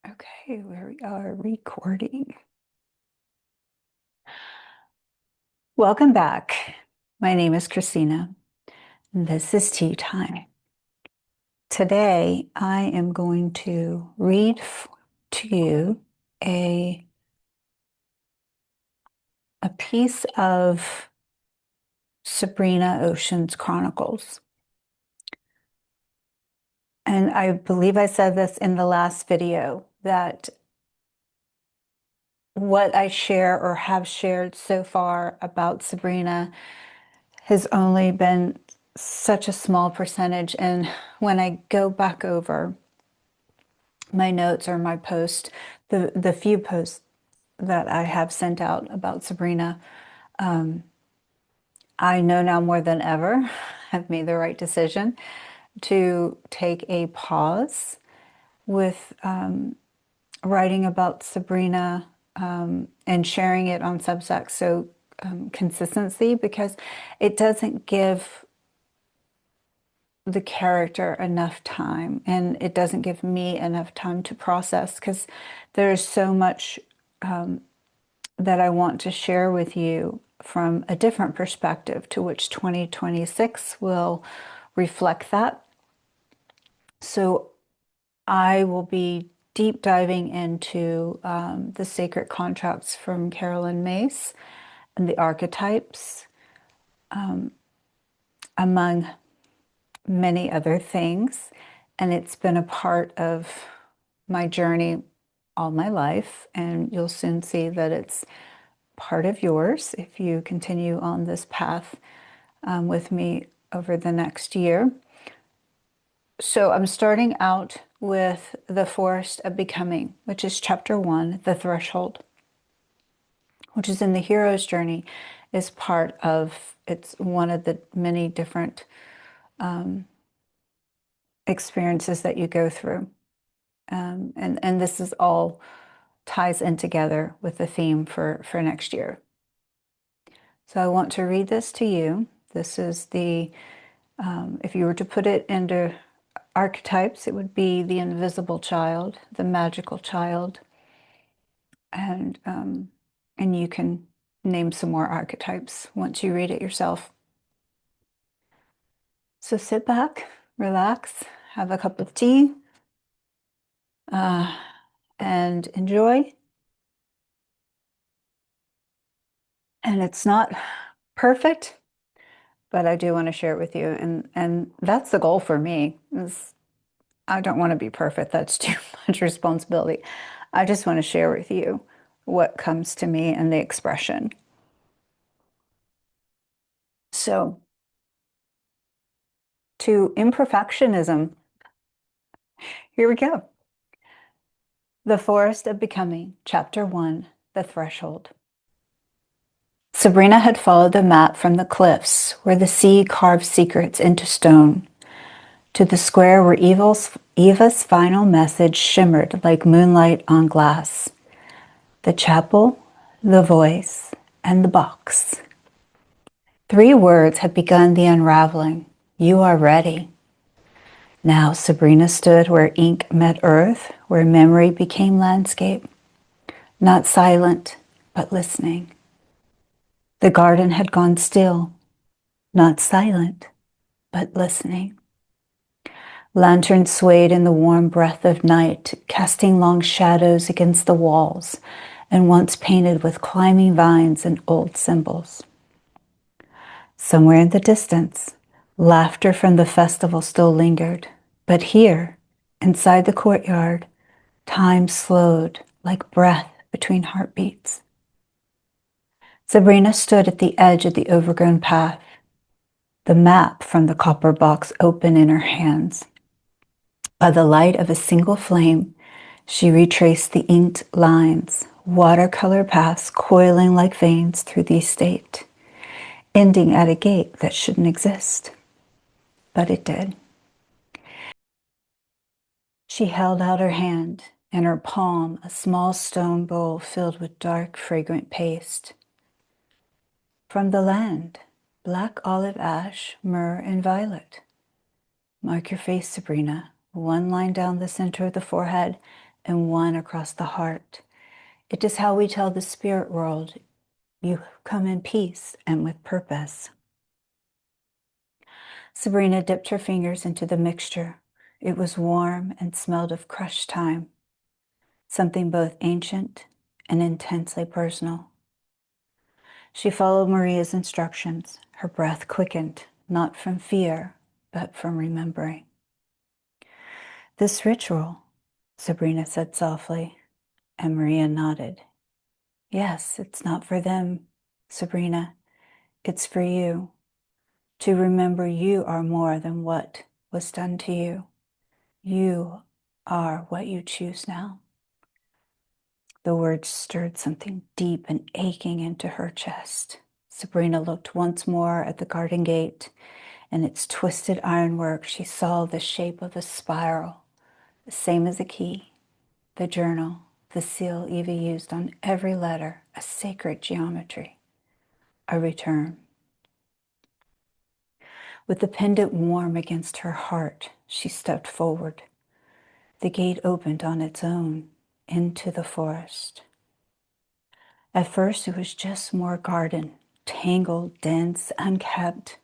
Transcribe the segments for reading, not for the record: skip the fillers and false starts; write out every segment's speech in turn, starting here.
Okay, we are recording. Welcome back. My name is Christina. And this is Tea Time. Today, I am going to read to you a piece of Sabrina Ocean's Chronicles. And I believe I said this in the last video that what I share or have shared so far about Sabrina has only been such a small percentage. And when I go back over my notes or my post, the few posts that I have sent out about Sabrina, I know now more than ever I've made the right decision to take a pause with writing about Sabrina and sharing it on Substack. So consistency, because it doesn't give the character enough time, and it doesn't give me enough time to process, because there's so much that I want to share with you from a different perspective, to which 2026 will reflect that. So I will be deep diving into the sacred contracts from Carolyn Myss and the archetypes, among many other things. And it's been a part of my journey all my life. And you'll soon see that it's part of yours if you continue on this path with me over the next year. So I'm starting out with The Forest of Becoming, which is chapter 1, The Threshold, which is in the hero's journey, is part of, it's one of the many different experiences that you go through. And this is all ties in together with the theme for next year. So I want to read this to you. This is the, if you were to put it into archetypes, it would be the invisible child, the magical child, and you can name some more archetypes once you read it yourself. So sit back, relax, have a cup of tea, and enjoy. And it's not perfect, but I do want to share it with you. And that's the goal for me, is I don't want to be perfect. That's too much responsibility. I just want to share with you what comes to me and the expression. So, to imperfectionism, here we go. The Forest of Becoming, Chapter 1, The Threshold. Sabrina had followed the map from the cliffs where the sea carved secrets into stone to the square where Eva's final message shimmered like moonlight on glass. The chapel, the voice, and the box. 3 words had begun the unraveling. You are ready. Now Sabrina stood where ink met earth, where memory became landscape. Not silent, but listening. The garden had gone still. Not silent, but listening. Lanterns swayed in the warm breath of night, casting long shadows against the walls, and once painted with climbing vines and old symbols. Somewhere in the distance, laughter from the festival still lingered, but here, inside the courtyard, time slowed like breath between heartbeats. Sabrina stood at the edge of the overgrown path, the map from the copper box open in her hands. By the light of a single flame, she retraced the inked lines, watercolor paths coiling like veins through the estate, ending at a gate that shouldn't exist. But it did. She held out her hand, in her palm a small stone bowl filled with dark, fragrant paste. From the land, black olive ash, myrrh, and violet. Mark your face, Sabrina. 1 line down the center of the forehead, and one across the heart. It is how we tell the spirit world, you come in peace and with purpose. Sabrina dipped her fingers into the mixture. It was warm and smelled of crushed thyme, something both ancient and intensely personal. She followed Maria's instructions. Her breath quickened, not from fear, but from remembering. This ritual, Sabrina said softly, and Maria nodded. Yes, it's not for them, Sabrina. It's for you. To remember you are more than what was done to you. You are what you choose now. The words stirred something deep and aching into her chest. Sabrina looked once more at the garden gate and its twisted ironwork. She saw the shape of a spiral, the same as a key, the journal, the seal Eva used on every letter, a sacred geometry, a return. With the pendant warm against her heart, she stepped forward. The gate opened on its own into the forest. At first, it was just more garden, tangled, dense, unkept.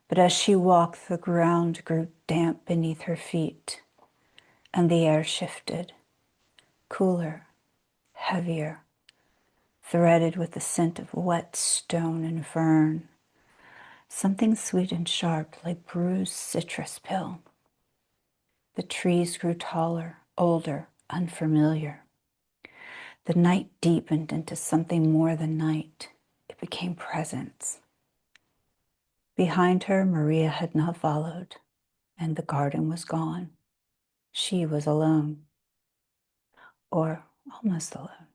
But as she walked, the ground grew damp beneath her feet, and the air shifted, cooler, heavier, threaded with the scent of wet stone and fern. Something sweet and sharp, like bruised citrus peel. The trees grew taller, older, unfamiliar. The night deepened into something more than night. It became presence. Behind her, Maria had not followed, and the garden was gone. She was alone, or almost alone.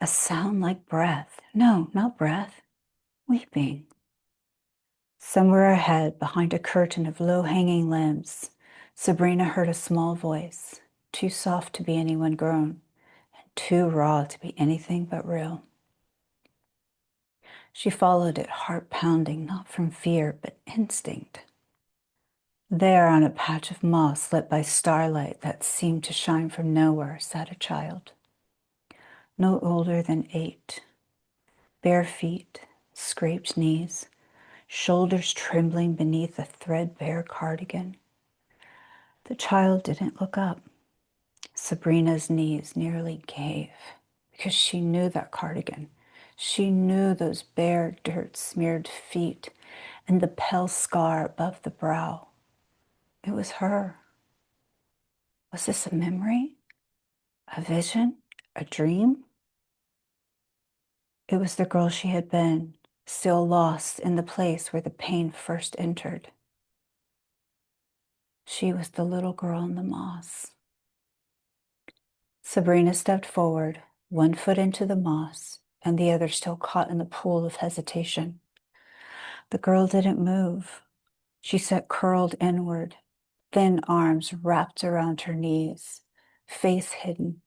A sound like breath. No, not breath. Weeping. Somewhere ahead, behind a curtain of low-hanging limbs, Sabrina heard a small voice, too soft to be anyone grown, and too raw to be anything but real. She followed it, heart pounding, not from fear, but instinct. There, on a patch of moss lit by starlight that seemed to shine from nowhere, sat a child, no older than 8, bare feet, scraped knees, shoulders trembling beneath a threadbare cardigan. The child didn't look up. Sabrina's knees nearly gave because she knew that cardigan. She knew those bare, dirt-smeared feet and the pale scar above the brow. It was her. Was this a memory? A vision? A dream? It was the girl she had been, still lost in the place where the pain first entered. She was the little girl in the moss. Sabrina stepped forward, one foot into the moss, and the other still caught in the pool of hesitation. The girl didn't move. She sat curled inward, thin arms wrapped around her knees, face hidden.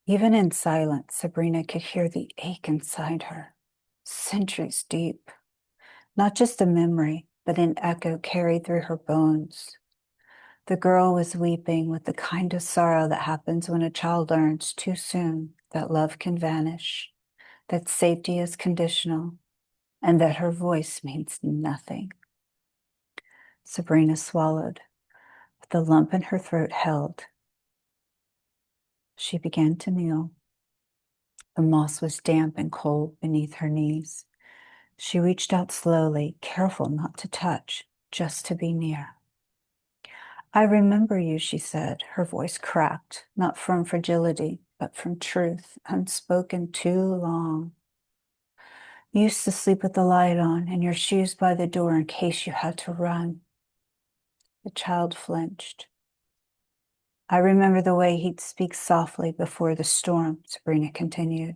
Even in silence, Sabrina could hear the ache inside her, centuries deep. Not just a memory, but an echo carried through her bones. The girl was weeping with the kind of sorrow that happens when a child learns too soon that love can vanish, that safety is conditional, and that her voice means nothing. Sabrina swallowed, with the lump in her throat held. She began to kneel. The moss was damp and cold beneath her knees. She reached out slowly, careful not to touch, just to be near. I remember you, she said, her voice cracked, not from fragility, but from truth, unspoken too long. You used to sleep with the light on and your shoes by the door in case you had to run. The child flinched. I remember the way he'd speak softly before the storm, Sabrina continued,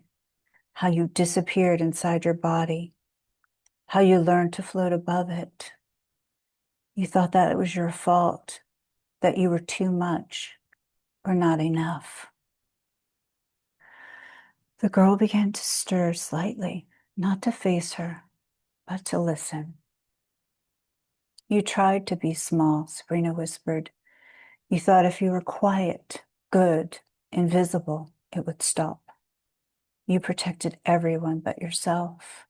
how you disappeared inside your body, how you learned to float above it. You thought that it was your fault, that you were too much or not enough. The girl began to stir slightly, not to face her, but to listen. You tried to be small, Sabrina whispered. You thought if you were quiet, good, invisible, it would stop. You protected everyone but yourself.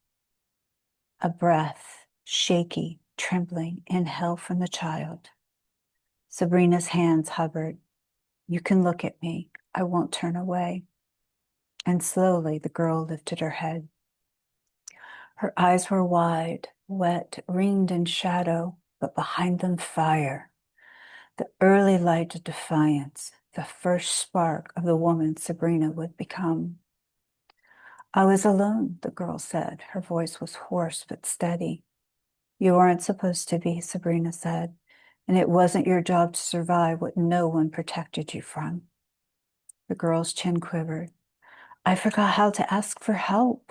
A breath, shaky, trembling, inhale from the child. Sabrina's hands hovered. You can look at me. I won't turn away. And slowly the girl lifted her head. Her eyes were wide, wet, ringed in shadow, but behind them fire. The early light of defiance, the first spark of the woman Sabrina would become. I was alone, the girl said. Her voice was hoarse but steady. You weren't supposed to be, Sabrina said, and it wasn't your job to survive what no one protected you from. The girl's chin quivered. I forgot how to ask for help.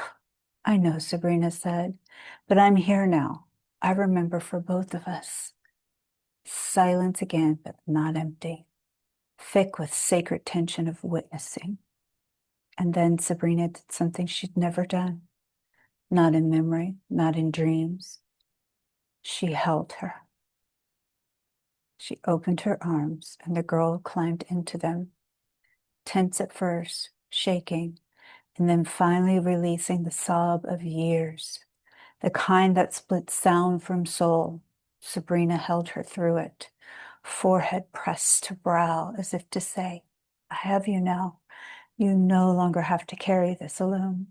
I know, Sabrina said, but I'm here now. I remember for both of us. Silence again, but not empty, thick with sacred tension of witnessing. And then Sabrina did something she'd never done, not in memory, not in dreams. She held her. She opened her arms, and the girl climbed into them, tense at first, shaking, and then finally releasing the sob of years, the kind that split sound from soul. Sabrina held her through it, forehead pressed to brow, as if to say, I have you now. You no longer have to carry this alone.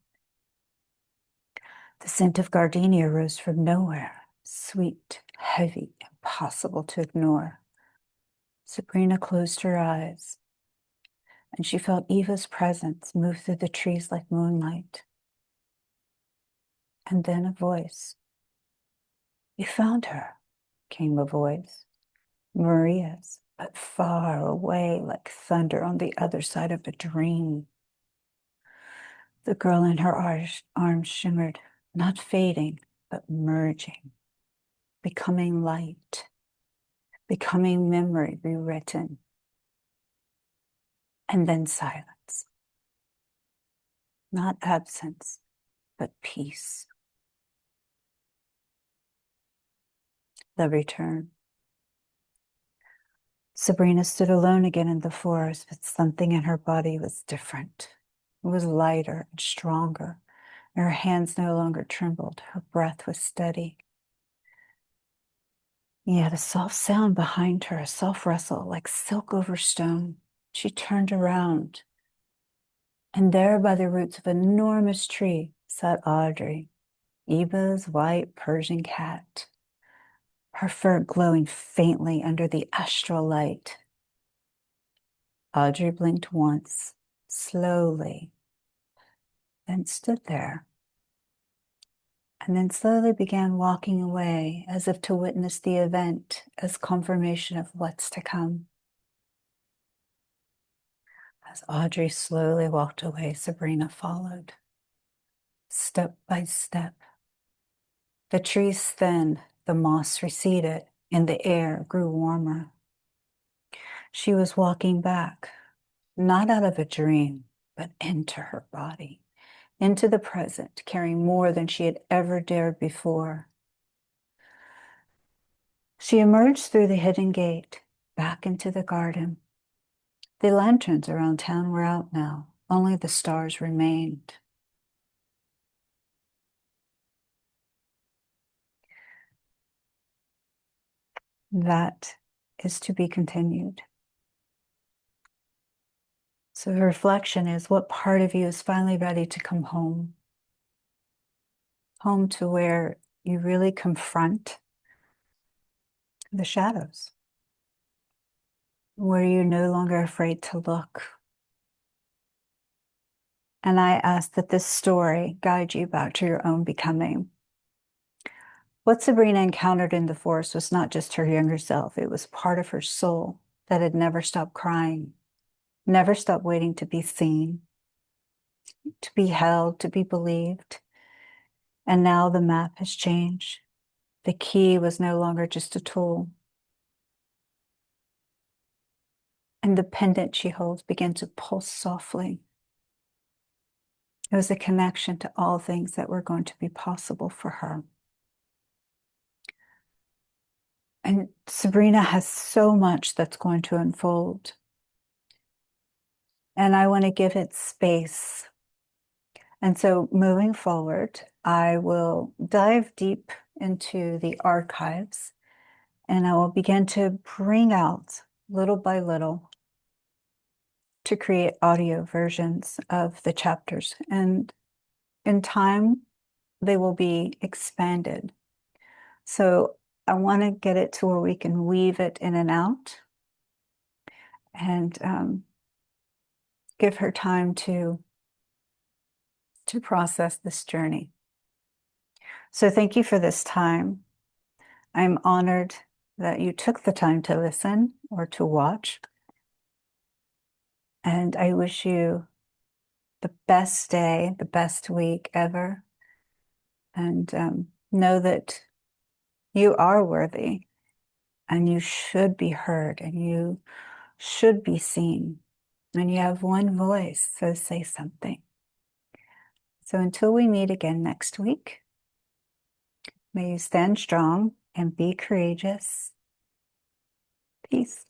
The scent of gardenia rose from nowhere, sweet, heavy, impossible to ignore. Sabrina closed her eyes, and she felt Eva's presence move through the trees like moonlight. And then a voice. You found her, came a voice. Maria's, but far away like thunder on the other side of a dream. The girl in her arms shimmered, not fading, but merging, becoming light, becoming memory rewritten. And then silence. Not absence, but peace. The return. Sabrina stood alone again in the forest, but something in her body was different. It was lighter and stronger. Her hands no longer trembled. Her breath was steady. Yet a soft sound behind her, a soft rustle like silk over stone. She turned around, and there by the roots of an enormous tree sat Audrey, Eva's white Persian cat, her fur glowing faintly under the astral light. Audrey blinked once, slowly, then stood there, and then slowly began walking away as if to witness the event as confirmation of what's to come. As Audrey slowly walked away, Sabrina followed, step by step. The trees thinned, the moss receded, and the air grew warmer. She was walking back, not out of a dream, but into her body, into the present, carrying more than she had ever dared before. She emerged through the hidden gate, back into the garden. The lanterns around town were out now. Only the stars remained. That is to be continued. So the reflection is, what part of you is finally ready to come home? Home to where you really confront the shadows, where you're no longer afraid to look. And I ask that this story guide you back to your own becoming. What Sabrina encountered in the forest was not just her younger self, it was part of her soul that had never stopped crying, never stopped waiting to be seen, to be held, to be believed. And now the map has changed. The key was no longer just a tool. And the pendant she holds began to pulse softly. It was a connection to all things that were going to be possible for her. And Sabrina has so much that's going to unfold. And I want to give it space. And so moving forward, I will dive deep into the archives and I will begin to bring out little by little to create audio versions of the chapters. And in time, they will be expanded. So I want to get it to where we can weave it in and out and give her time to process this journey. So thank you for this time. I'm honored that you took the time to listen or to watch. And I wish you the best day, the best week ever. And know that you are worthy and you should be heard and you should be seen. And you have one voice, so say something. So until we meet again next week, may you stand strong and be courageous. Peace.